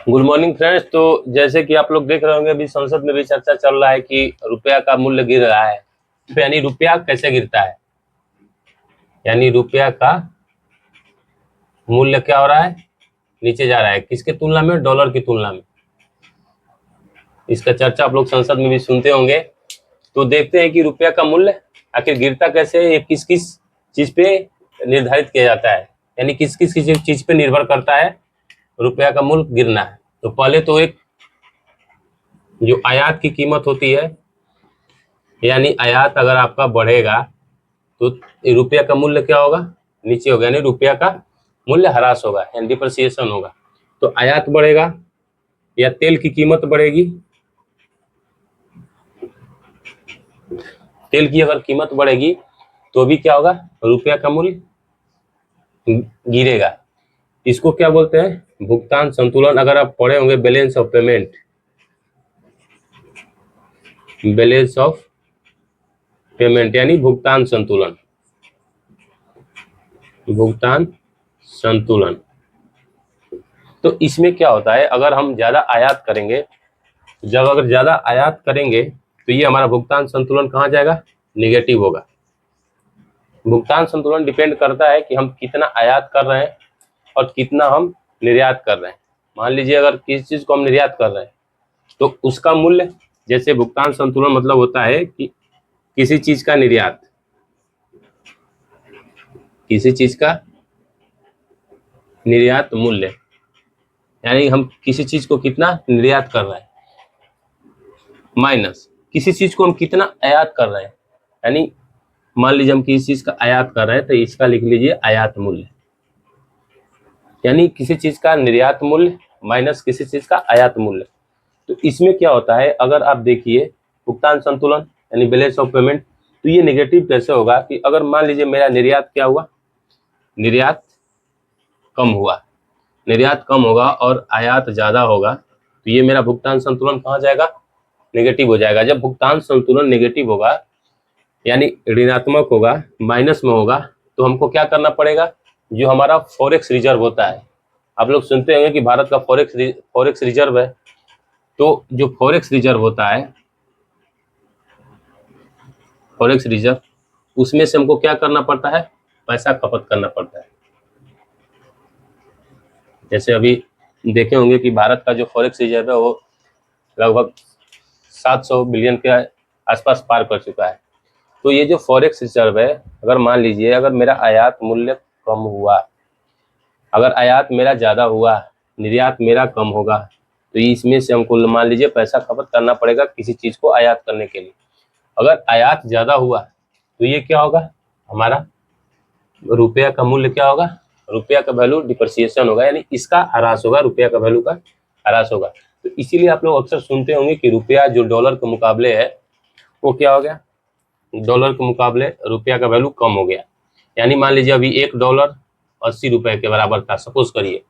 Good morning friends. तो जैसे कि आप लोग देख रहे होंगे, अभी संसद में भी चर्चा चल रहा है कि रुपया का मूल्य गिर रहा है। तो यानी रुपया कैसे गिरता है, यानी रुपया का मूल्य क्या हो रहा है, नीचे जा रहा है। किसके तुलना में? डॉलर की तुलना में। इसका चर्चा आप लोग संसद में भी सुनते होंगे। तो देखते हैं कि रुपया का मूल्य आखिर गिरता कैसे है, ये किस किस चीज पे निर्धारित किया जाता है, यानी किस किस चीज पे निर्भर करता है रुपया का मूल्य गिरना है। तो पहले तो एक जो आयात की कीमत होती है, यानी आयात अगर आपका बढ़ेगा तो रुपया का मूल्य क्या होगा, नीचे होगा, यानी रुपया का मूल्य ह्रास होगा, यानी डिप्रिसिएशन होगा। तो आयात बढ़ेगा या तेल की कीमत बढ़ेगी, तेल की अगर कीमत बढ़ेगी तो भी क्या होगा, रुपया का मूल्य गिरेगा। इसको क्या बोलते हैं? भुगतान संतुलन। अगर आप पढ़े होंगे balance of payment, balance of payment यानी भुगतान संतुलन, भुगतान संतुलन। तो इसमें क्या होता है, अगर हम ज्यादा आयात करेंगे, जब अगर ज्यादा आयात करेंगे तो ये हमारा भुगतान संतुलन कहाँ जाएगा, निगेटिव होगा। भुगतान संतुलन डिपेंड करता है कि हम कितना आयात कर रहे हैं और कितना हम निर्यात कर रहे हैं। मान लीजिए अगर किसी चीज को हम निर्यात कर रहे हैं तो उसका मूल्य, जैसे भुगतान संतुलन मतलब होता है कि किसी चीज का निर्यात, किसी चीज का निर्यात मूल्य, यानी हम किसी चीज को कितना निर्यात कर रहे हैं, माइनस किसी चीज को हम कितना आयात कर रहे हैं, यानी मान लीजिए हम किसी चीज का आयात कर रहे हैं तो इसका लिख लीजिए आयात मूल्य, यानी किसी चीज का निर्यात मूल्य माइनस किसी चीज का आयात मूल्य। तो इसमें क्या होता है, अगर आप देखिए भुगतान संतुलन यानी बैलेंस ऑफ पेमेंट, तो ये नेगेटिव कैसे होगा कि अगर मान लीजिए मेरा निर्यात क्या हुआ, निर्यात कम हुआ, निर्यात कम होगा और आयात ज्यादा होगा, तो ये मेरा भुगतान संतुलन कहाँ जाएगा, नेगेटिव हो जाएगा। जब भुगतान संतुलन नेगेटिव होगा यानी ऋणात्मक होगा, माइनस में होगा, तो हमको क्या करना पड़ेगा, जो हमारा फॉरेक्स रिजर्व होता है, आप लोग सुनते होंगे कि भारत का फॉरेक्स रिजर्व है। तो जो फॉरेक्स रिजर्व होता है, फॉरेक्स रिजर्व, उसमें से हमको क्या करना पड़ता है, पैसा खपत करना पड़ता है। जैसे अभी देखे होंगे कि भारत का जो फॉरेक्स रिजर्व है वो लगभग 700 बिलियन के आसपास पार कर चुका है। तो ये जो फॉरेक्स रिजर्व है, अगर मान लीजिए अगर मेरा आयात मूल्य कम हुआ, अगर आयात मेरा ज़्यादा हुआ, निर्यात मेरा कम होगा, तो इसमें से हमको मान लीजिए पैसा खपत करना पड़ेगा किसी चीज़ को आयात करने के लिए। अगर आयात ज़्यादा हुआ तो ये क्या होगा, हमारा रुपया का मूल्य क्या होगा, रुपया का वैल्यू डिप्रिसिएशन होगा, यानी इसका ह्रास होगा, रुपया का वैल्यू का ह्रास होगा। तो इसीलिए आप लोग अक्सर सुनते होंगे कि रुपया जो डॉलर के मुकाबले है वो क्या हो गया, डॉलर के मुकाबले रुपया का वैल्यू कम हो गया। यानी मान लीजिए अभी $1 80 रुपए के बराबर था, सपोज करिए,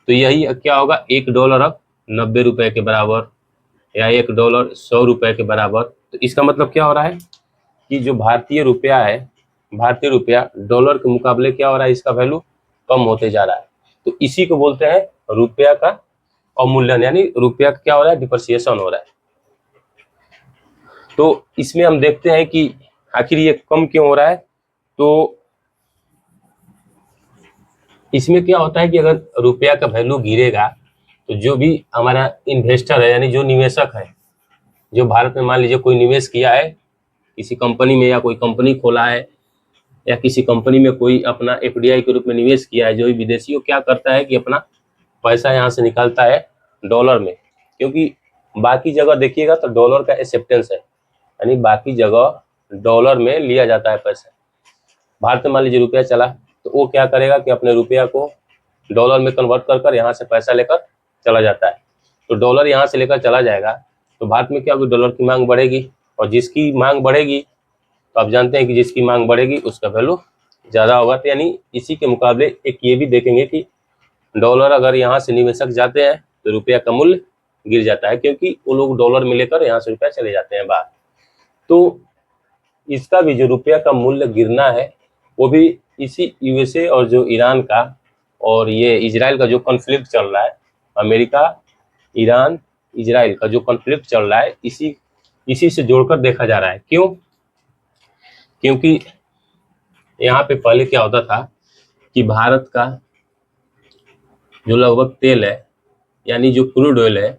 तो यही क्या होगा, $1 अब 90 रुपए के बराबर, या $1 100 रुपए के बराबर। तो इसका मतलब क्या हो रहा है कि जो भारतीय रुपया है, भारतीय रुपया डॉलर के मुकाबले क्या हो रहा है, इसका वैल्यू कम होते जा रहा है। तो इसी को बोलते हैं रुपया का अवमूल्यन, यानी रुपया का क्या हो रहा है, डिप्रिसिएशन हो रहा है। तो इसमें हम देखते हैं कि आखिर ये कम क्यों हो रहा है। तो इसमें क्या होता है कि अगर रुपया का वैल्यू गिरेगा तो जो भी हमारा इन्वेस्टर है, यानी जो निवेशक है, जो भारत में मान लीजिए कोई निवेश किया है किसी कंपनी में, या कोई कंपनी खोला है, या किसी कंपनी में कोई अपना एफडीआई के रूप में निवेश किया है, जो भी विदेशी, वो क्या करता है कि अपना पैसा यहाँ से निकालता है डॉलर में, क्योंकि बाकी जगह देखिएगा तो डॉलर का एक्सेप्टेंस है, यानी बाकी जगह डॉलर में लिया जाता है पैसा। भारत में मान लीजिए रुपया चला तो वो क्या करेगा कि अपने रुपया को डॉलर में कन्वर्ट कर कर यहाँ से पैसा लेकर चला जाता है। तो डॉलर यहाँ से लेकर चला जाएगा तो भारत में क्या होगी, डॉलर की मांग बढ़ेगी, और जिसकी मांग बढ़ेगी तो आप जानते हैं कि जिसकी मांग बढ़ेगी उसका वैल्यू ज़्यादा होगा। तो यानी इसी के मुकाबले एक ये भी देखेंगे कि डॉलर अगर यहाँ से निवेशक जाते हैं तो रुपया का मूल्य गिर जाता है, क्योंकि वो लोग डॉलर में लेकर यहाँ से रुपया चले जाते हैं बाहर। तो इसका भी जो रुपया का मूल्य गिरना है वो भी इसी यूएसए और जो ईरान का और ये इजराइल का जो कॉन्फ्लिक्ट चल रहा है, अमेरिका ईरान इजराइल का जो कॉन्फ्लिक्ट चल रहा है इसी से जोड़कर देखा जा रहा है। क्यों? क्योंकि यहाँ पे पहले क्या होता था कि भारत का जो लगभग तेल है यानी जो क्रूड ऑयल है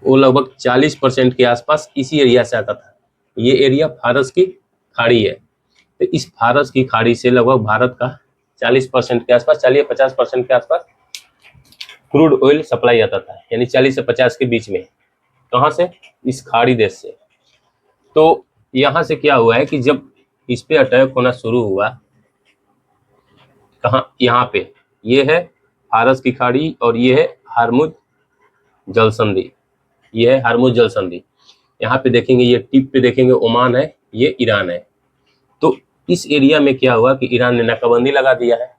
वो लगभग 40% के आसपास इसी एरिया से आता था। ये एरिया फारस की खाड़ी है, तो इस फारस की खाड़ी से लगभग भारत का 40% के आसपास, 40-50% के आसपास क्रूड ऑयल सप्लाई आता था, यानी 40 से 50 के बीच में। कहाँ से? इस खाड़ी देश से। तो यहाँ से क्या हुआ है कि जब इस पे अटैक होना शुरू हुआ, कहाँ? यहाँ पे ये है फारस की खाड़ी और ये है हार्मुज जल संधि। ये है हार्मुज जल संधि। यहाँ पे देखेंगे, ये टिप पे देखेंगे ओमान है, ये ईरान है। तो इस एरिया में क्या हुआ कि ईरान ने नाकाबंदी लगा दिया है।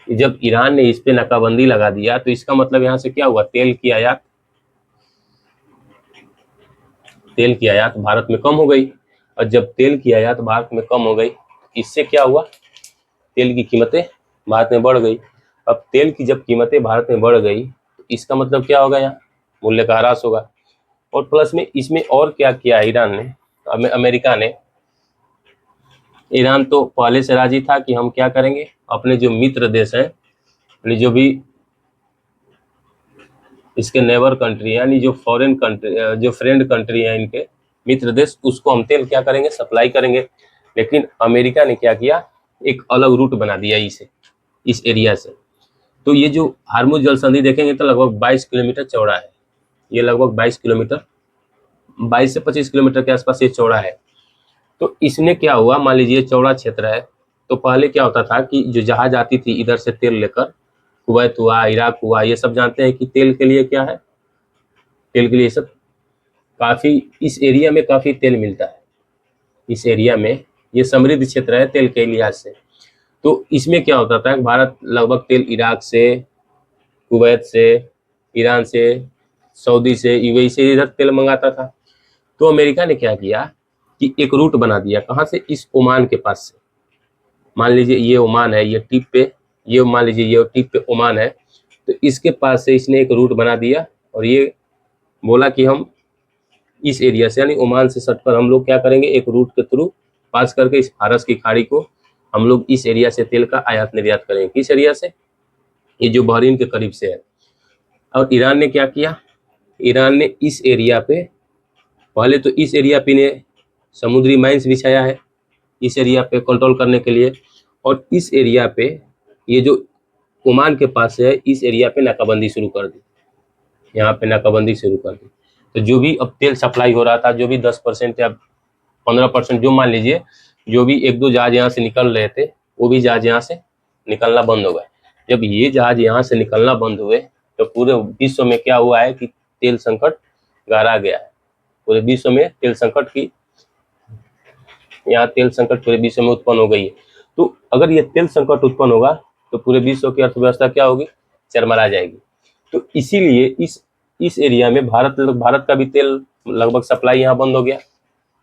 जब ईरान ने इस पे नाकाबंदी लगा दिया तो इसका मतलब यहाँ से क्या हुआ? तेल की आयात भारत में कम हो गई। और जब तेल की आयात भारत में कम हो गई, इससे क्या हुआ? तेल की कीमतें भारत में बढ़ गई। अब तेल की जब कीमतें भारत में बढ़ गई तो इसका मतलब क्या होगा? यहाँ मूल्य का ह्रास होगा। और प्लस में इसमें और क्या किया ईरान ने, अमेरिका ने? ईरान तो पहले से राजी था कि हम क्या करेंगे, अपने जो मित्र देश हैं, जो भी इसके नेबर कंट्री यानी जो फॉरेन कंट्री, जो फ्रेंड कंट्री है इनके मित्र देश, उसको हम तेल क्या करेंगे? सप्लाई करेंगे। लेकिन अमेरिका ने क्या किया? एक अलग रूट बना दिया इस एरिया से। तो ये जो हार्मुज जल संधि देखेंगे तो लगभग 22 किलोमीटर चौड़ा है। ये लगभग 22 किलोमीटर, 22 से 25 किलोमीटर के आसपास ये चौड़ा है। तो इसमें क्या हुआ, मान लीजिए चौड़ा क्षेत्र है, तो पहले क्या होता था कि जो जहाज आती थी इधर से तेल लेकर, कुवैत हुआ, इराक हुआ, ये सब जानते हैं कि तेल के लिए क्या है, तेल के लिए सब काफ़ी, इस एरिया में काफ़ी तेल मिलता है। इस एरिया में ये समृद्ध क्षेत्र है तेल के लिहाज से। तो इसमें क्या होता था, भारत लगभग तेल इराक से, कुवैत से, ईरान से, सऊदी से, यूएई से इधर तेल मंगाता था। तो अमेरिका ने क्या किया कि एक रूट बना दिया। कहाँ से? इस ओमान के पास से। मान लीजिए ये ओमान है, ये टिप पे, ये मान लीजिए ये टिप पे ओमान है, तो इसके पास से इसने एक रूट बना दिया और ये बोला कि हम इस एरिया से यानी ओमान से सट कर हम लोग क्या करेंगे, एक रूट के थ्रू पास करके इस फारस की खाड़ी को हम लोग इस एरिया से तेल का आयात निर्यात करेंगे। किस एरिया से? ये जो बहरीन के करीब से है। और ईरान ने क्या किया? ईरान ने इस एरिया पे, पहले तो इस एरिया पे ने समुद्री माइंस बिछाया है इस एरिया पे कंट्रोल करने के लिए, और इस एरिया पे ये जो ओमान के पास है इस एरिया पे नाकाबंदी शुरू कर दी। यहाँ पे नाकाबंदी शुरू कर दी। तो जो भी अब तेल सप्लाई हो रहा था, जो भी 10% या 15%, जो मान लीजिए जो भी एक दो जहाज यहाँ से निकल रहे थे, वो भी जहाज यहाँ से निकलना बंद हो गए। जब ये जहाज यहाँ से निकलना बंद हुए तो पूरे विश्व में क्या हुआ है कि तेल संकट गहरा गया है। पूरे विश्व में तेल संकट की, यहाँ तेल संकट पूरे विश्व में उत्पन्न हो गई है। तो अगर ये तेल संकट उत्पन्न होगा तो पूरे विश्व की अर्थव्यवस्था क्या होगी? चरमरा जाएगी। तो इसीलिए इस एरिया में भारत का भी तेल लगभग सप्लाई यहाँ बंद हो गया।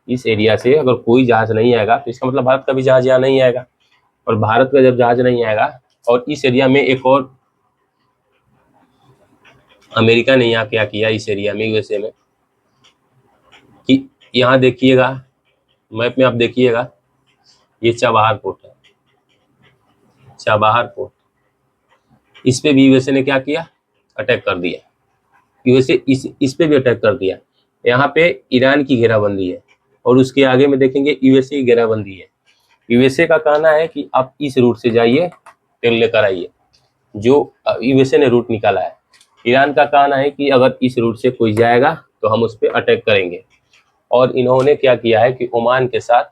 इस एरिया से अगर कोई जहाज नहीं आएगा तो इसका मतलब भारत का भी जहाज यहाँ नहीं आएगा, और भारत का जब जहाज नहीं आएगा, और इस एरिया में एक और अमेरिका ने यहाँ क्या किया, इस एरिया में यूएसए में, कि यहाँ देखिएगा मैप में, आप देखिएगा ये चाबहार पोर्ट है, चाबहार पोर्ट, इस पे भी यूएसए ने क्या किया? अटैक कर दिया। यूएसए इस पे भी अटैक कर दिया। यहाँ पे ईरान की घेराबंदी है और उसके आगे में देखेंगे यूएसए की घेराबंदी है। यूएसए का कहना है कि आप इस रूट से जाइए, तेल लेकर आइए, जो यूएसए ने रूट निकाला है। ईरान का कहना है कि अगर इस रूट से कोई जाएगा तो हम उस पर अटैक करेंगे। और इन्होंने क्या किया है कि ओमान के साथ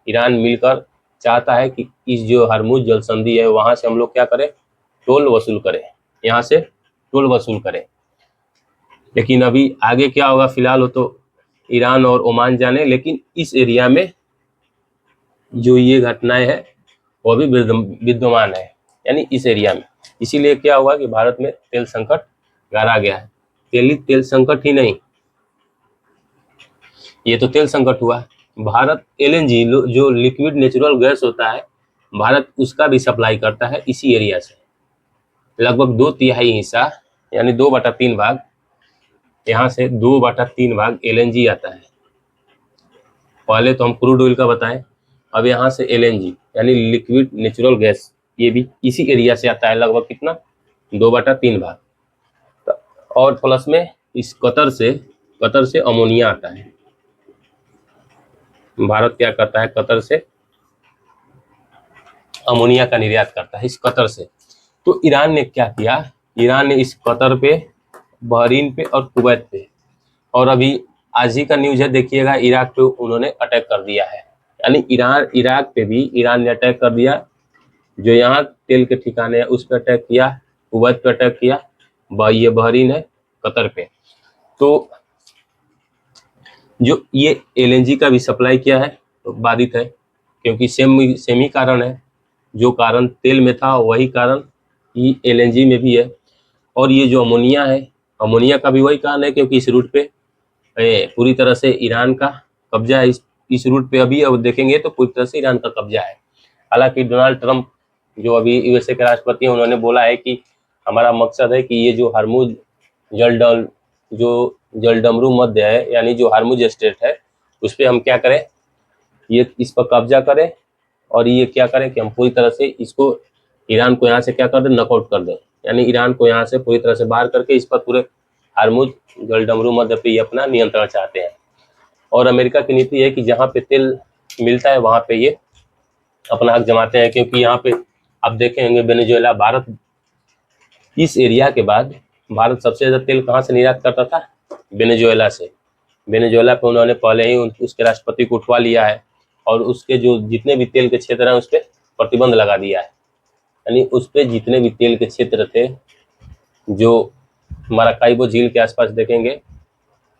ईरान मिलकर चाहता है कि इस जो हरमुज जल संधि है वहाँ से हम लोग क्या करें, टोल वसूल करें, यहाँ से टोल वसूल करें। लेकिन अभी आगे क्या होगा फिलहाल वो तो ईरान और ओमान जाने, लेकिन इस एरिया में जो ये घटनाएं है वो भी विद्यमान है, यानी इस एरिया में। इसीलिए क्या हुआ कि भारत में तेल संकट गहरा गया है। तेल संकट ही नहीं, ये तो तेल संकट हुआ। भारत एलएनजी जो लिक्विड नेचुरल गैस होता है, भारत उसका भी सप्लाई करता है इसी एरिया से। लगभग 2/3 हिस्सा यानी 2/3 भाग, यहाँ से 2/3 भाग एलएनजी आता है। पहले तो हम क्रूड ऑयल का बताएं, अब यहाँ से एलएनजी यानी लिक्विड नेचुरल गैस, ये भी इसी एरिया से आता है, लगभग कितना 2/3 भाग। और प्लस में इस कतर से अमोनिया आता है। भारत क्या करता है, कतर से अमोनिया का निर्यात करता है इस कतर से। तो ईरान ने क्या किया, ईरान ने इस कतर पे, बहरीन पे और कुवैत पे, और अभी आज ही का न्यूज है देखिएगा, इराक पे उन्होंने अटैक कर दिया है। यानी इराक पे भी ईरान ने अटैक कर दिया, जो यहाँ तेल के ठिकाने है उस पर अटैक किया, कुवैत पे अटैक किया, ये बहरीन है, कतर पे। तो जो ये एलएनजी का भी सप्लाई किया है तो बाधित है, क्योंकि सेम ही कारण है, जो कारण तेल में था वही कारण ये एलएनजी में भी है। और ये जो अमोनिया है, अमोनिया का भी वही कारण है, क्योंकि इस रूट पे पूरी तरह से ईरान का कब्जा है। इस रूट पे अभी अब देखेंगे तो पूरी तरह से ईरान का कब्जा है। हालांकि डोनाल्ड ट्रंप जो अभी यूएसए के राष्ट्रपति हैं, उन्होंने बोला है कि हमारा मकसद है कि ये जो हरमुज जलडमरू मध्य है, यानी जो हरमुज स्ट्रेट है, उस पर हम क्या करें, ये इस पर कब्जा करें, और ये क्या करें कि हम पूरी तरह से इसको, ईरान को यहाँ से क्या कर दें, नॉकआउट कर दें। यानी ईरान को यहाँ से पूरी तरह से बाहर करके इस पर पूरे हरमुज जलडमरू मध्य पे ये अपना नियंत्रण चाहते हैं। और अमेरिका की नीति है कि जहाँ पे तेल मिलता है वहाँ पे ये अपना हक जमाते हैं, क्योंकि यहाँ पे आप देखेंगे वेनेजुएला, भारत इस एरिया के बाद भारत सबसे ज्यादा तेल कहाँ से निर्यात करता था, वेनेजुएला से। वेनेजुएला पे उन्होंने पहले ही उसके राष्ट्रपति को उठवा लिया है, और उसके जो जितने भी तेल के क्षेत्र हैं उस पर प्रतिबंध लगा दिया है। यानी उस पर जितने भी तेल के क्षेत्र थे, जो माराकाइबो झील के आसपास देखेंगे,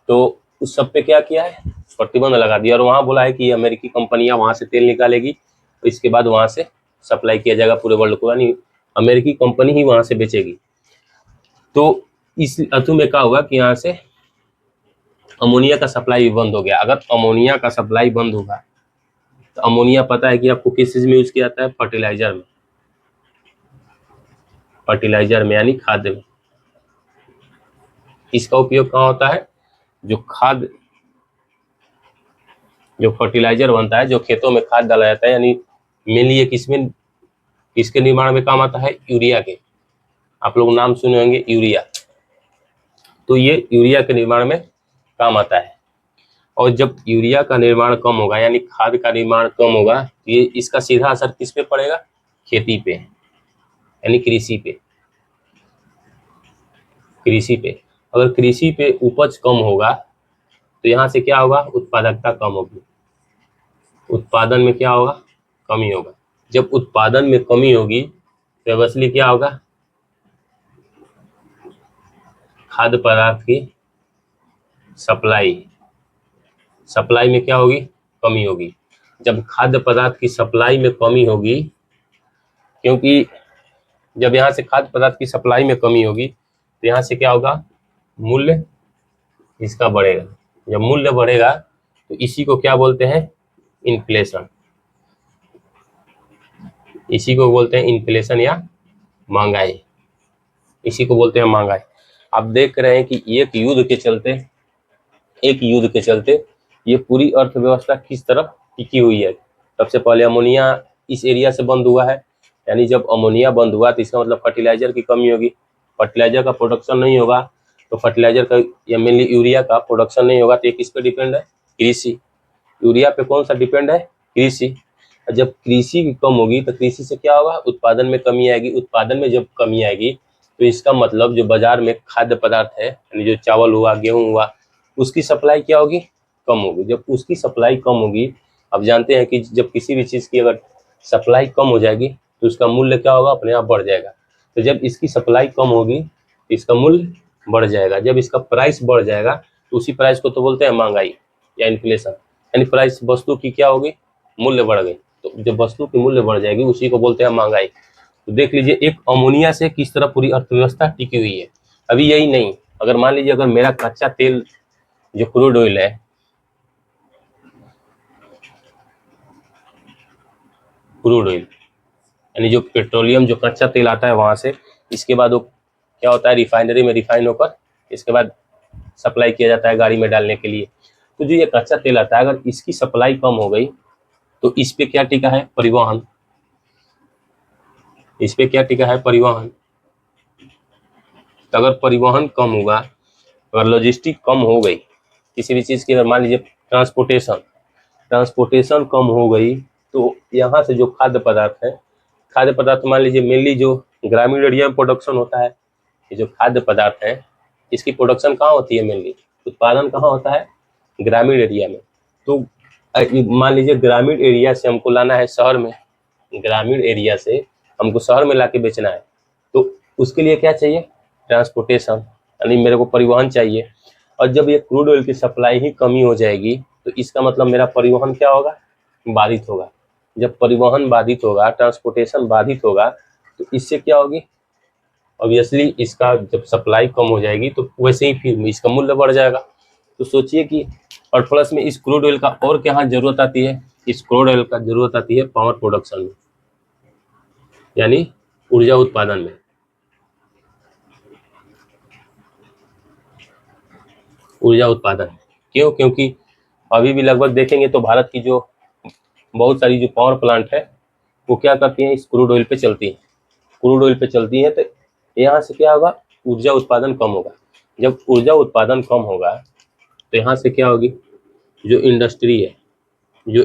तो उस सब पे क्या किया है, प्रतिबंध लगा दिया, और वहाँ बोला है कि अमेरिकी कंपनियां वहाँ से तेल निकालेगी, तो इसके बाद वहाँ से सप्लाई किया जाएगा पूरे वर्ल्ड को, यानी अमेरिकी कंपनी ही वहाँ से बेचेगी। तो इस अतु में क्या हुआ कि यहाँ से अमोनिया का सप्लाई बंद हो गया। अगर अमोनिया का सप्लाई बंद होगा तो अमोनिया पता है कि आपको किस चीज में यूज किया जाता है, फर्टिलाइजर में यानी खाद में। इसका उपयोग कहाँ होता है, जो फर्टिलाइजर बनता है, जो खेतों में खाद डाला जाता है, यानी मेनली ये किसके निर्माण में काम आता है, यूरिया के। आप लोग नाम सुने होंगे यूरिया, तो ये यूरिया के निर्माण में काम आता है। और जब यूरिया का निर्माण कम होगा, यानी खाद का निर्माण कम होगा, तो ये इसका सीधा असर किस पे पड़ेगा, खेती पे, यानी कृषि पे। अगर कृषि पे उपज कम होगा तो यहाँ से क्या होगा, उत्पादकता कम होगी, उत्पादन में क्या होगा, कमी होगा। जब उत्पादन में कमी होगी तो वैसे क्या होगा, खाद्य पदार्थ की सप्लाई में क्या होगी, कमी होगी। जब खाद्य पदार्थ की सप्लाई में कमी होगी, क्योंकि जब यहाँ से खाद्य पदार्थ की सप्लाई में कमी होगी तो यहाँ से क्या होगा, मूल्य इसका बढ़ेगा। जब मूल्य बढ़ेगा तो इसी को क्या बोलते हैं, इन्फ्लेशन। इसी को बोलते हैं इन्फ्लेशन या महंगाई, इसी को बोलते हैं महंगाई। आप देख रहे हैं कि एक युद्ध के चलते ये पूरी अर्थव्यवस्था किस तरफ टिकी हुई है। सबसे पहले अमोनिया इस एरिया से बंद हुआ है, यानी जब अमोनिया बंद हुआ तो इसका मतलब फर्टिलाइजर की कमी होगी, फर्टिलाइजर का प्रोडक्शन नहीं होगा, तो फर्टिलाइजर का या मेनली यूरिया का प्रोडक्शन नहीं होगा, तो ये किस पे डिपेंड है, कृषि। यूरिया पे कौन सा डिपेंड है, कृषि। जब कृषि की कम होगी तो कृषि से क्या होगा, उत्पादन में कमी आएगी। उत्पादन में जब कमी आएगी तो इसका मतलब जो बाजार में खाद्य पदार्थ है, यानी जो चावल हुआ, गेहूं हुआ, उसकी सप्लाई क्या होगी, कम होगी। जब उसकी सप्लाई कम होगी, अब जानते हैं कि जब किसी भी चीज़ की अगर सप्लाई कम हो जाएगी तो उसका मूल्य क्या होगा, अपने आप बढ़ जाएगा। तो जब इसकी सप्लाई कम होगी तो इसका मूल्य बढ़ जाएगा। जब इसका प्राइस बढ़ जाएगा तो उसी प्राइस को तो बोलते हैं महंगाई या इन्फ्लेशन, यानी प्राइस वस्तु की क्या होगी, मूल्य बढ़ गई। तो जब वस्तु की मूल्य बढ़ जाएगी उसी को बोलते हैं महंगाई। तो देख लीजिए एक अमोनिया से किस तरह पूरी अर्थव्यवस्था टिकी हुई है। अभी यही नहीं, अगर मान लीजिए अगर मेरा कच्चा तेल जो क्रूड ऑयल है, क्रूड ऑयल यानी जो पेट्रोलियम जो कच्चा तेल आता है वहां से, इसके बाद वो क्या होता है, रिफाइनरी में रिफाइन होकर इसके बाद सप्लाई किया जाता है गाड़ी में डालने के लिए। तो जो ये कच्चा तेल आता है, अगर इसकी सप्लाई कम हो गई तो इस पे क्या टिका है, परिवहन। इस पे क्या टिका है, परिवहन। तो अगर परिवहन कम हुआ, अगर लॉजिस्टिक कम हो गई किसी भी चीज़ की, अगर मान लीजिए ट्रांसपोर्टेशन कम हो गई, तो यहाँ से जो खाद्य पदार्थ है, खाद्य पदार्थ मान लीजिए मेनली जो ग्रामीण एरिया में प्रोडक्शन होता है, ये जो खाद्य पदार्थ है इसकी प्रोडक्शन कहाँ होती है, मेनली उत्पादन कहाँ होता है, ग्रामीण एरिया में। तो मान लीजिए ग्रामीण एरिया से हमको लाना है शहर में, ग्रामीण एरिया से हमको शहर में लाके बेचना है, तो उसके लिए क्या चाहिए, ट्रांसपोर्टेशन, यानी मेरे को परिवहन चाहिए। और जब ये क्रूड ऑयल की सप्लाई ही कमी हो जाएगी तो इसका मतलब मेरा परिवहन क्या होगा, बाधित होगा। जब परिवहन बाधित होगा, ट्रांसपोर्टेशन बाधित होगा, तो इससे क्या होगी, ऑब्वियसली इसका जब सप्लाई कम हो जाएगी तो वैसे ही फिर इसका मूल्य बढ़ जाएगा। तो सोचिए कि, और प्लस में इस क्रूड ऑयल का और क्या जरूरत आती है, इस क्रूड ऑयल का जरूरत आती है पावर प्रोडक्शन में, यानी ऊर्जा उत्पादन में। ऊर्जा उत्पादन क्यों, क्योंकि अभी भी लगभग देखेंगे तो भारत की जो बहुत सारी जो पावर प्लांट है वो क्या करती हैं, इस क्रूड ऑयल पे चलती हैं। क्रूड ऑयल पे चलती हैं तो यहाँ से क्या होगा, ऊर्जा उत्पादन कम होगा। जब ऊर्जा उत्पादन कम होगा तो यहाँ से क्या होगी, जो इंडस्ट्री है, जो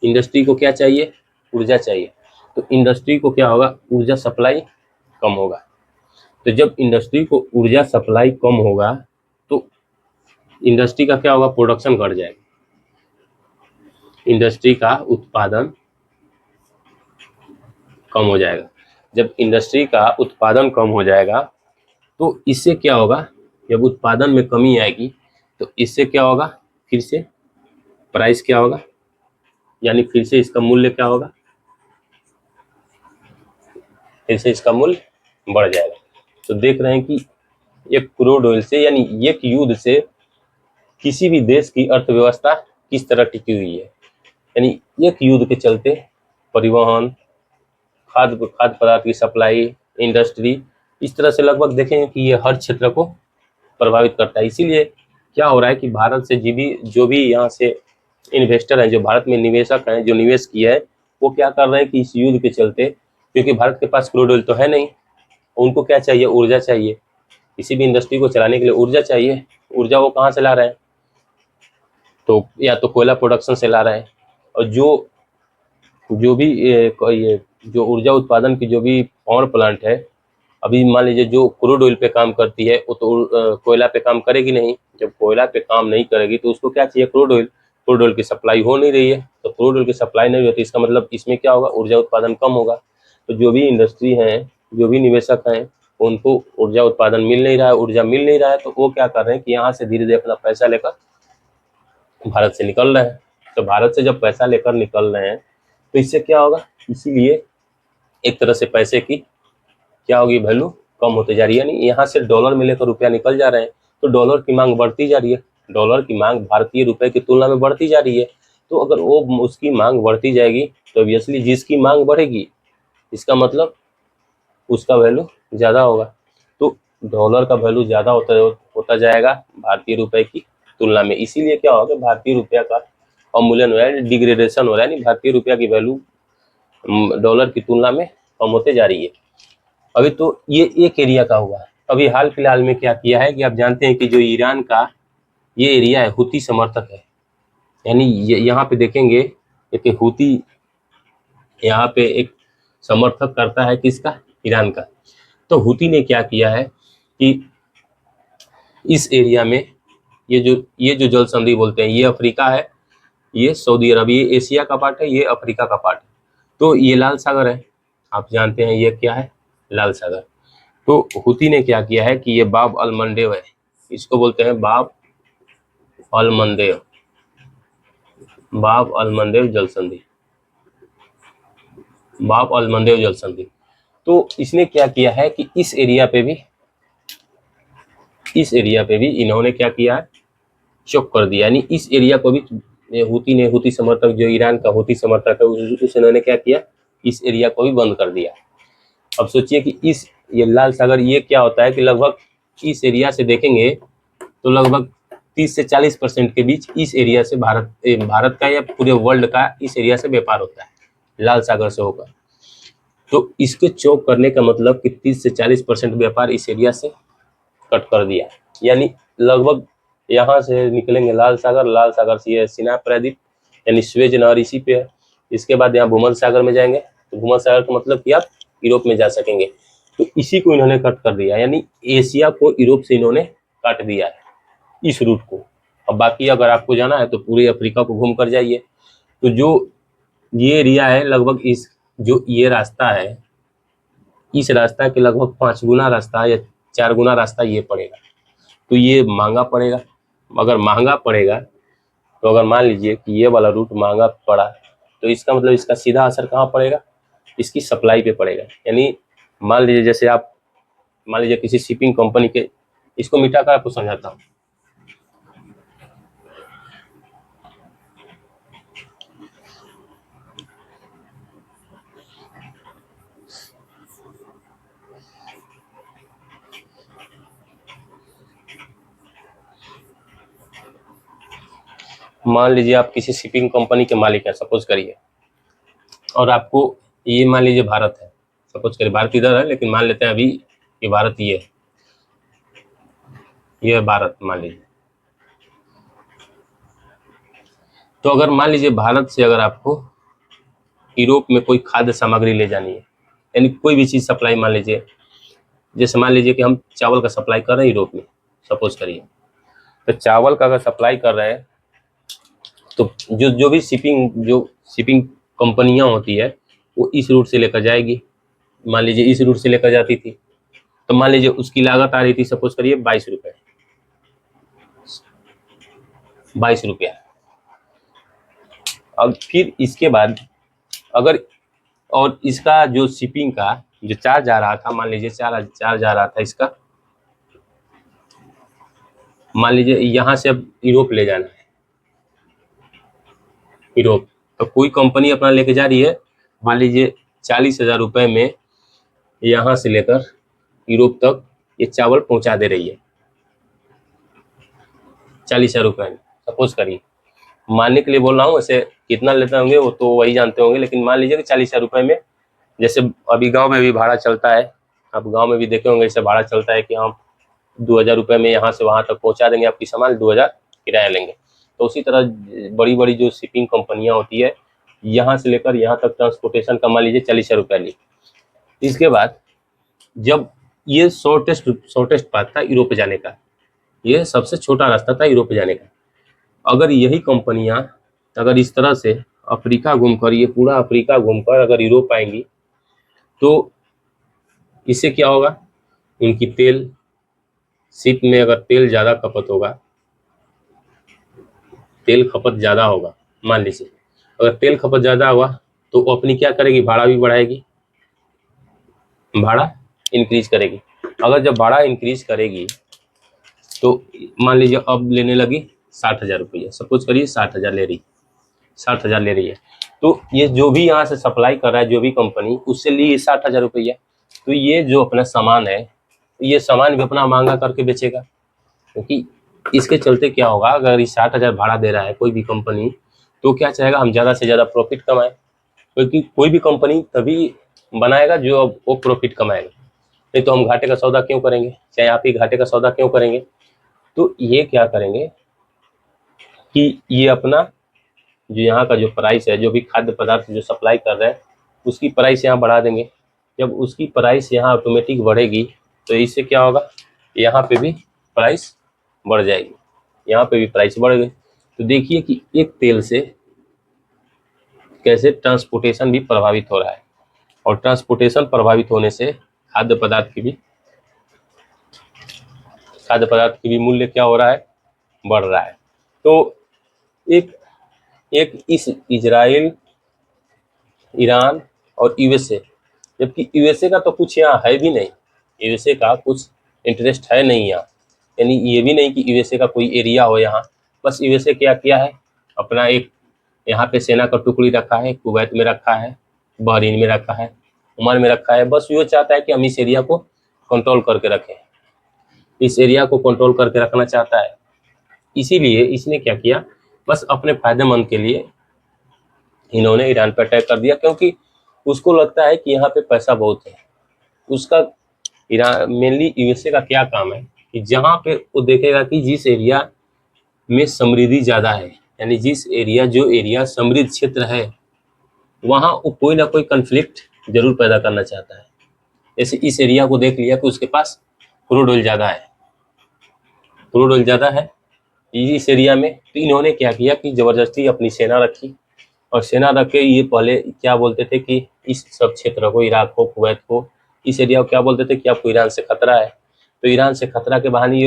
इंडस्ट्री को क्या चाहिए, ऊर्जा चाहिए। तो इंडस्ट्री को क्या होगा, ऊर्जा सप्लाई कम होगा। तो जब इंडस्ट्री को ऊर्जा सप्लाई कम होगा तो इंडस्ट्री का क्या होगा, प्रोडक्शन घट जाएगा, इंडस्ट्री का उत्पादन कम हो जाएगा। जब इंडस्ट्री का उत्पादन कम हो जाएगा तो इससे क्या होगा, जब उत्पादन में कमी आएगी तो इससे क्या होगा, फिर से प्राइस क्या होगा, यानी फिर से इसका मूल्य क्या होगा, फिर से इसका मूल्य बढ़ जाएगा। तो देख रहे हैं कि एक क्रूड ऑयल से, यानी एक युद्ध से किसी भी देश की अर्थव्यवस्था किस तरह टिकी हुई है, यानी एक युद्ध के चलते परिवहन, खाद्य पदार्थ की सप्लाई, इंडस्ट्री, इस तरह से लगभग देखेंगे कि ये हर क्षेत्र को प्रभावित करता है। इसीलिए क्या हो रहा है कि भारत से जो भी यहाँ से इन्वेस्टर हैं, जो भारत में निवेशक हैं, जो निवेश किया है, वो क्या कर रहे हैं कि इस युद्ध के चलते, क्योंकि भारत के पास क्रूड ऑयल तो है नहीं, उनको क्या चाहिए, ऊर्जा चाहिए। किसी भी इंडस्ट्री को चलाने के लिए ऊर्जा चाहिए। ऊर्जा वो कहाँ से ला रहे हैं, तो या तो कोयला प्रोडक्शन से ला रहे हैं। और जो भी ये जो ऊर्जा उत्पादन की जो भी पावर प्लांट है, अभी मान लीजिए जो क्रूड ऑयल पे काम करती है वो तो कोयला पे काम करेगी नहीं। जब कोयला पे काम नहीं करेगी तो उसको क्या चाहिए, क्रूड ऑयल। क्रूड ऑयल की सप्लाई हो नहीं रही है, तो क्रूड ऑयल की सप्लाई नहीं होती, इसका मतलब इसमें क्या होगा, ऊर्जा उत्पादन कम होगा। तो जो भी इंडस्ट्री हैं, जो भी निवेशक हैं, उनको ऊर्जा उत्पादन मिल नहीं रहा है, ऊर्जा मिल नहीं रहा है, तो वो क्या कर रहे हैं कि यहाँ से धीरे धीरे अपना पैसा लेकर भारत से निकल रहे हैं। तो भारत से जब पैसा लेकर निकल रहे हैं तो इससे क्या होगा, इसीलिए एक तरह से पैसे की क्या होगी, वैल्यू कम होती जा रही है। यानी यहाँ से डॉलर में लेकर रुपया निकल जा रहे हैं, तो डॉलर की मांग बढ़ती जा रही है। डॉलर की मांग भारतीय रुपए की तुलना में बढ़ती जा रही है। तो अगर वो उसकी मांग बढ़ती जाएगी तो ऑब्वियसली जिसकी मांग बढ़ेगी, इसका मतलब उसका वैल्यू ज़्यादा होगा। तो डॉलर का वैल्यू ज़्यादा होता जाएगा भारतीय रुपए की तुलना में। इसीलिए क्या होगा, भारतीय रुपया का अवमूल्यन हो रहा है, डिग्रेडेशन हो रहा है, यानी भारतीय रुपया की वैल्यू डॉलर की तुलना में कम होते जा रही है। अभी तो ये एक एरिया का हुआ। अभी हाल फिलहाल में क्या किया है कि आप जानते हैं कि जो ईरान का ये एरिया है, हुती समर्थक है। यानी यहाँ पे देखेंगे एक हुती, यहाँ पे एक समर्थक करता है किसका, ईरान का। तो हुती ने क्या किया है कि इस एरिया में ये जो जल संधि बोलते हैं, ये अफ्रीका है, ये सऊदी अरब, ये एशिया का पार्ट है, ये अफ्रीका का पार्ट है। तो ये लाल सागर है, आप जानते हैं ये क्या है, लाल सागर। तो हुती ने क्या किया है कि ये बाब अल मंडेव है, इसको बोलते हैं बाब अल मंडेव, बाब अल मंडेव जल संधि, बाब अल मंडेव जल संधि। तो इसने क्या किया है कि इस एरिया पे भी इन्होंने क्या किया है, चोक कर दिया। यानी इस एरिया को भी हुती समर्थक, जो ईरान का हुती समर्थक है, उस इन्होंने क्या किया, इस एरिया को भी बंद कर दिया। अब सोचिए कि ये लाल सागर ये क्या होता है कि लगभग इस एरिया से देखेंगे तो लगभग 30 से 40% के बीच इस एरिया से भारत का या पूरे वर्ल्ड का इस एरिया से व्यापार होता है, लाल सागर से होकर। तो इसके चौक करने का मतलब कि 30 से 40% व्यापार इस एरिया से कट कर दिया, यानी लगभग यहाँ से निकलेंगे लाल सागर से ये सिन्हा प्रायद्वीप यानी स्वेज नहर इसी पे है। इसके बाद यहाँ भूमध्य सागर में जाएंगे, तो भूमध्य सागर का मतलब कि आप यूरोप में जा सकेंगे। तो इसी को इन्होंने कट कर दिया, यानी एशिया को यूरोप से इन्होंने काट दिया है इस रूट को। अब बाकी अगर आपको जाना है तो पूरे अफ्रीका को घूम कर जाइए। तो जो ये एरिया है लगभग इस जो ये रास्ता है, इस रास्ता के लगभग 5 गुना रास्ता या 4 गुना रास्ता ये पड़ेगा। तो ये महंगा पड़ेगा। अगर महंगा पड़ेगा तो अगर मान लीजिए कि ये वाला रूट महंगा पड़ा तो इसका मतलब इसका सीधा असर कहाँ पड़ेगा, इसकी सप्लाई पे पड़ेगा। यानी मान लीजिए जैसे आप मान लीजिए किसी शिपिंग कंपनी के, इसको मिटा कर आपको समझाता हूँ। मान लीजिए आप किसी शिपिंग कंपनी के मालिक हैं, सपोज करिए, और आपको ये मान लीजिए भारत है, सपोज करिए भारत इधर है लेकिन मान लेते हैं अभी ये भारत ये है भारत मान लीजिए। तो अगर मान लीजिए भारत से अगर आपको यूरोप में कोई खाद्य सामग्री ले जानी है, यानी कोई भी चीज़ सप्लाई, मान लीजिए जैसे मान लीजिए कि हम चावल का सप्लाई कर रहे हैं यूरोप में, सपोज करिए, तो चावल का अगर सप्लाई कर रहे हैं तो जो भी शिपिंग कंपनियां होती है वो इस रूट से लेकर जाएगी। मान लीजिए इस रूट से लेकर जाती थी तो मान लीजिए उसकी लागत आ रही थी सपोज करिए 22 रुपये। अब फिर इसके बाद अगर और इसका जो शिपिंग का जो चार्ज आ रहा था, मान लीजिए चार्ज आ रहा था इसका, मान लीजिए यहाँ से अब यूरोप ले जाना है, यूरोप तो कोई कंपनी अपना लेके जा रही है, मान लीजिए 40,000 रुपये में यहाँ से लेकर यूरोप तक ये चावल पहुँचा दे रही है, 40,000 रुपये में सपोज करिए। मानने के लिए बोल रहा हूँ, वैसे कितना लेते होंगे वो तो वही जानते होंगे, लेकिन मान लीजिए कि 40,000 रुपये में, जैसे अभी गांव में भी भाड़ा चलता है, आप गांव में भी देखे होंगे जैसे भाड़ा चलता है कि हम 2,000 रुपये में यहाँ से वहाँ तक पहुँचा देंगे आपकी सामान, 2,000 किराया लेंगे। तो उसी तरह बड़ी बड़ी जो शिपिंग कंपनियाँ होती है, यहाँ से लेकर यहाँ तक ट्रांसपोर्टेशन का मान लीजिए 40,000 रुपये ली। इसके बाद जब ये शॉर्टेस्ट पाथ था यूरोप जाने का, ये सबसे छोटा रास्ता था यूरोप जाने का, अगर यही कंपनियां अगर इस तरह से अफ्रीका घूमकर, ये पूरा अफ्रीका घूमकर अगर यूरोप आएंगी तो इससे क्या होगा, उनकी तेल शिप में अगर तेल ज़्यादा खपत होगा, तेल खपत ज़्यादा होगा, मान लीजिए अगर तेल खपत ज़्यादा हुआ तो वो अपनी क्या करेगी, भाड़ा भी बढ़ाएगी, भाड़ा इंक्रीज करेगी। अगर जब भाड़ा इंक्रीज करेगी तो मान लीजिए अब लेने लगी 60,000 रुपये, सपोज करिए 60,000 ले रही, 60,000 ले रही है, तो ये जो भी यहाँ से सप्लाई कर रहा है जो भी कंपनी, उससे ली 60,000 रुपया, तो ये जो अपना सामान है ये सामान भी अपना महंगा करके बेचेगा, क्योंकि इसके चलते क्या होगा, अगर ये 60,000 भाड़ा दे रहा है कोई भी कंपनी तो क्या चाहेगा, हम ज़्यादा से ज़्यादा प्रॉफिट कमाएं, क्योंकि कोई भी कंपनी तभी बनाएगा जो वो प्रॉफिट कमाएगा, नहीं तो हम घाटे का सौदा क्यों करेंगे, चाहे आप ही घाटे का सौदा क्यों करेंगे। तो ये क्या करेंगे कि ये अपना जो यहाँ का जो प्राइस है, जो भी खाद्य पदार्थ जो सप्लाई कर रहे हैं उसकी प्राइस यहाँ बढ़ा देंगे। जब उसकी प्राइस यहाँ ऑटोमेटिक बढ़ेगी तो इससे क्या होगा, यहाँ पे भी प्राइस बढ़ जाएगी, यहाँ पे भी प्राइस बढ़ गई। तो देखिए कि एक तेल से कैसे ट्रांसपोर्टेशन भी प्रभावित हो रहा है, और ट्रांसपोर्टेशन प्रभावित होने से खाद्य पदार्थ की भी मूल्य क्या हो रहा है, बढ़ रहा है। तो एक इस इजराइल, ईरान और यूएसए, जबकि यूएसए का तो कुछ यहाँ है भी नहीं, यूएसए का कुछ इंटरेस्ट है नहीं यहाँ, यानी ये भी नहीं कि यूएसए का कोई एरिया हो यहाँ, बस यूएसए क्या किया है, अपना एक यहाँ पे सेना का टुकड़ी रखा है, कुवैत में रखा है, बहरीन में रखा है, ओमान में रखा है। बस वो चाहता है कि हम इस एरिया को कंट्रोल करके रखें, इस एरिया को कंट्रोल करके रखना चाहता है। इसीलिए इसने क्या किया, बस अपने फायदेमंद के लिए इन्होंने ईरान पर अटैक कर दिया, क्योंकि उसको लगता है कि यहाँ पे पैसा बहुत है। उसका ईरान मेनली यूएसए का क्या काम है कि जहाँ पे वो देखेगा कि जिस एरिया में समृद्धि ज़्यादा है, यानी जिस एरिया जो एरिया समृद्ध क्षेत्र है, वहाँ वो कोई ना कोई कन्फ्लिक्ट जरूर पैदा करना चाहता है। जैसे इस एरिया को देख लिया कि उसके पास क्रूड ऑयल ज़्यादा है, क्रूड ऑयल ज़्यादा है इस एरिया में। तो इन्होंने क्या किया कि ज़बरदस्ती अपनी सेना रखी, और सेना रख के ये पहले क्या बोलते थे कि इस सब क्षेत्र को, इराक को, कुवैत को, इस एरिया को क्या बोलते थे कि आपको ईरान से खतरा है। तो ईरान से खतरा के बहाने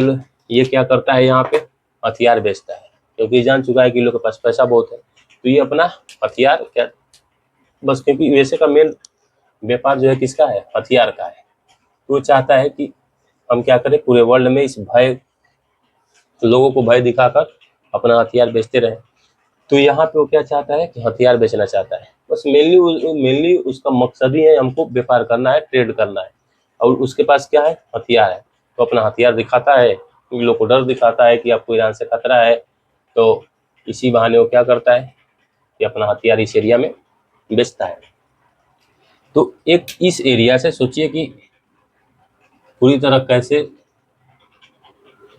ये क्या करता है, यहाँ पे हथियार बेचता है, क्योंकि जान चुका है कि लोग के पास पैसा बहुत है। तो ये अपना हथियार क्या, बस क्योंकि यूएसए का मेन व्यापार जो है किसका है, हथियार का है। तो वो चाहता है कि हम क्या करें, पूरे वर्ल्ड में इस भय, लोगों को भय दिखाकर अपना हथियार बेचते रहे। तो यहाँ पे वो क्या चाहता है कि हथियार बेचना चाहता है। बस मेनली उसका मकसद ही है हमको व्यापार करना है, ट्रेड करना है, और उसके पास क्या है, हथियार है। तो अपना हथियार दिखाता है, लोगों को डर दिखाता है कि आपको ईरान से खतरा है। तो इसी बहाने वो क्या करता है कि अपना हथियार इस एरिया में बेचता है। तो एक इस एरिया से सोचिए कि पूरी तरह कैसे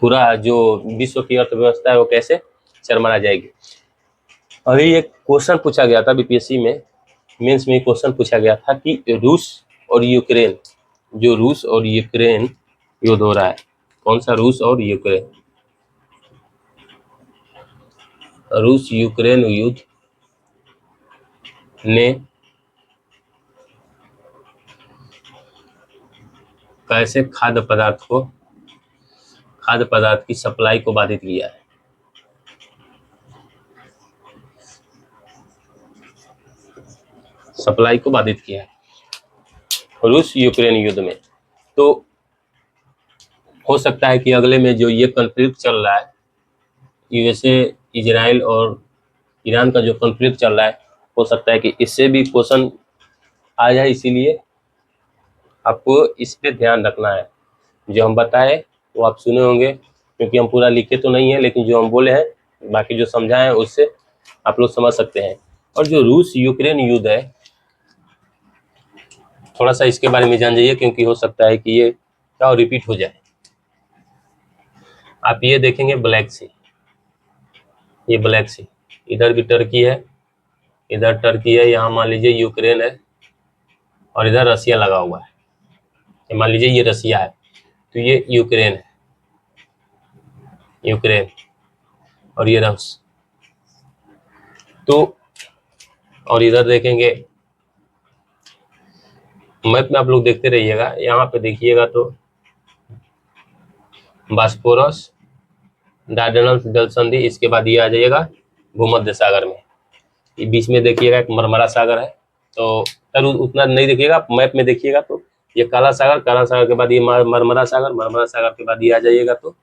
पूरा जो विश्व की अर्थव्यवस्था है वो कैसे चरमरा जाएगी। अभी एक क्वेश्चन पूछा गया था बीपीएससी में, मेंस में क्वेश्चन पूछा गया था कि रूस और यूक्रेन, जो रूस और यूक्रेन युद्ध हो रहा है, कौन सा रूस और यूक्रेन, रूस यूक्रेन युद्ध ने कैसे खाद्य पदार्थ की सप्लाई को बाधित किया है। सप्लाई को बाधित किया है रूस यूक्रेन युद्ध में। तो हो सकता है कि अगले में जो ये कॉन्फ्लिक्ट चल रहा है, यूएसए, इजराइल और ईरान का जो कॉन्फ्लिक्ट चल रहा है, हो सकता है कि इससे भी क्वेश्चन आ जाए। इसीलिए आपको इस पे ध्यान रखना है। जो हम बताए वो आप सुने होंगे, क्योंकि हम पूरा लिखे तो नहीं है, लेकिन जो हम बोले हैं, बाकी जो समझाए हैं उससे आप लोग समझ सकते हैं। और जो रूस यूक्रेन युद्ध है, थोड़ा सा इसके बारे में जान जाइए, क्योंकि हो सकता है कि ये क्या रिपीट हो जाए। आप ये देखेंगे ब्लैक सी, ये ब्लैक सी, इधर भी टर्की है, इधर टर्की है, यहाँ मान लीजिए यूक्रेन है, और इधर रसिया लगा हुआ है। मान लीजिए ये रसिया है, तो ये यूक्रेन है, यूक्रेन, और ये रूस। तो और इधर देखेंगे मैप में, आप लोग देखते रहिएगा, यहाँ पे देखिएगा तो बास्पोरस, डार्डेनल्स जल संधि, इसके बाद ये आ जाइएगा भूमध्य सागर में। ये बीच में देखिएगा एक मरमरा सागर है। तो सर उतना नहीं देखिएगा, आप मैप में देखिएगा तो ये काला सागर, काला सागर के बाद ये मरमरा सागर, मरमरा सागर के बाद ये आ जाइएगा तो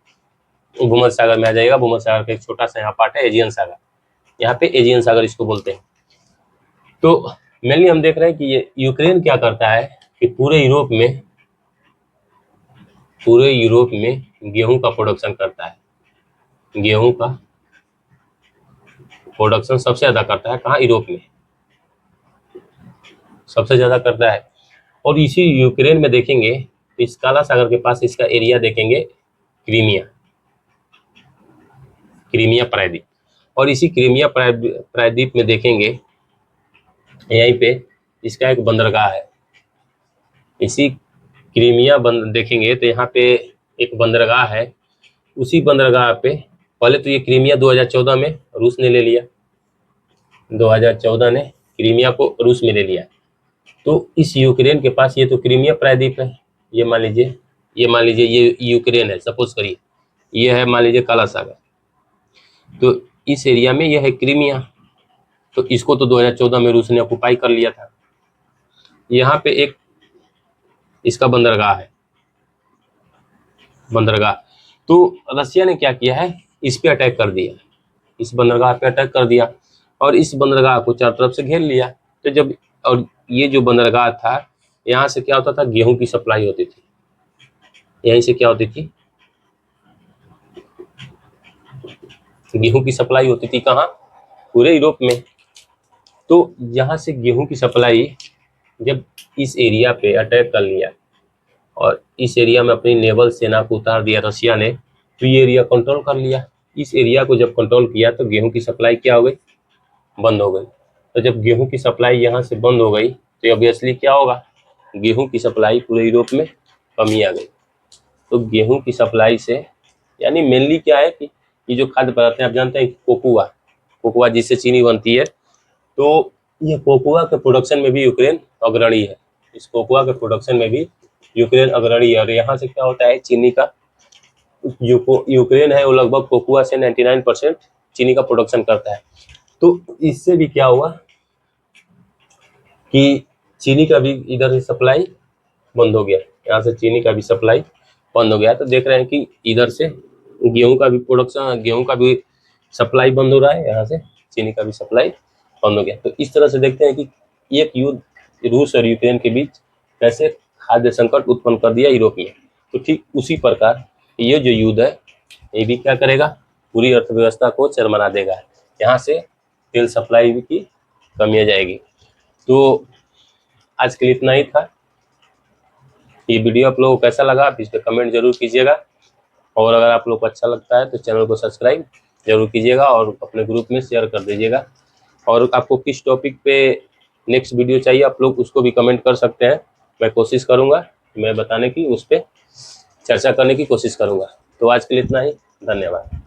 भूमध्य सागर में आ जाएगा। भूमध्य सागर का एक छोटा सा यहाँ पार्ट है एजियन सागर, यहाँ पे एजियन सागर इसको बोलते हैं। तो मेनली हम देख रहे हैं कि ये यूक्रेन क्या करता है कि पूरे यूरोप में गेहूं का प्रोडक्शन करता है। गेहूं का प्रोडक्शन सबसे ज्यादा करता है कहाँ, यूरोप में सबसे ज्यादा करता है। और इसी यूक्रेन में देखेंगे, इस काला सागर के पास इसका एरिया देखेंगे क्रीमिया प्रायद्वीप, और इसी क्रीमिया प्रायद्वीप में देखेंगे यहीं पे इसका एक बंदरगाह है। इसी क्रीमिया देखेंगे तो यहाँ पे एक बंदरगाह है। उसी बंदरगाह पे पहले तो ये क्रीमिया 2014 में रूस ने ले लिया, 2014 ने क्रीमिया को रूस में ले लिया। तो इस यूक्रेन के पास ये तो क्रीमिया प्रायद्वीप है, ये मान लीजिए ये यूक्रेन है, सपोज करिए ये है मान लीजिए काला सागर, तो इस एरिया में ये है क्रीमिया। तो इसको तो 2014 में रूस ने ऑक्युपाई कर लिया था। यहाँ पे एक इसका बंदरगाह है, बंदरगाह। तो रसिया ने क्या किया है, इस पे अटैक कर दिया, इस बंदरगाह पे अटैक कर दिया, और इस बंदरगाह को चारों तरफ से घेर लिया। तो जब, और ये जो बंदरगाह था यहाँ से क्या होता था, गेहूं की सप्लाई होती थी, यहीं से क्या होती थी, गेहूं की सप्लाई होती थी कहाँ, पूरे यूरोप में। तो यहाँ से गेहूं की सप्लाई जब इस एरिया पे अटैक कर लिया और इस एरिया में अपनी नेवल सेना को उतार दिया रशिया ने, तो ये एरिया कंट्रोल कर लिया। इस एरिया को जब कंट्रोल किया तो गेहूं की सप्लाई क्या हो गई, बंद हो गई। तो जब गेहूं की सप्लाई यहाँ से बंद हो गई तो ऑब्वियसली क्या होगा, गेहूं की सप्लाई पूरे यूरोप में कमी आ गई। तो गेहूं की सप्लाई से यानी मेनली क्या है कि ये जो खाद्य पदार्थ हैं, आप जानते हैं कि कोकोआ, कोकोआ जिससे चीनी बनती है, तो ये कोकोआ के प्रोडक्शन में भी यूक्रेन अग्रणी है। इस कोकोआ के प्रोडक्शन में भी यूक्रेन अग्रणी है। और यहाँ से क्या होता है, चीनी का यूक्रेन है वो लगभग कोकोआ से 99% चीनी का प्रोडक्शन करता है। तो इससे भी क्या हुआ कि चीनी का भी इधर से सप्लाई बंद हो गया, यहाँ से चीनी का भी सप्लाई बंद हो गया। तो देख रहे हैं कि इधर से गेहूं का भी प्रोडक्शन, गेहूं का भी सप्लाई बंद हो रहा है, यहाँ से चीनी का भी सप्लाई बंद हो गया। तो इस तरह से देखते हैं कि एक युद्ध रूस और यूक्रेन के बीच कैसे खाद्य संकट उत्पन्न कर दिया यूरोप में। तो ठीक उसी प्रकार ये जो युद्ध है ये भी क्या करेगा, पूरी अर्थव्यवस्था को चरमरा देगा। यहाँ से तेल सप्लाई की कमी आ जाएगी। तो आज के लिए इतना ही था। ये वीडियो आप लोगों को कैसा लगा आप इस पर कमेंट जरूर कीजिएगा, और अगर आप लोग को अच्छा लगता है तो चैनल को सब्सक्राइब जरूर कीजिएगा और अपने ग्रुप में शेयर कर दीजिएगा। और आपको किस टॉपिक पे नेक्स्ट वीडियो चाहिए आप लोग उसको भी कमेंट कर सकते हैं, मैं कोशिश करूँगा मैं बताने की, उस पर चर्चा करने की कोशिश करूँगा। तो आज के लिए इतना ही, धन्यवाद।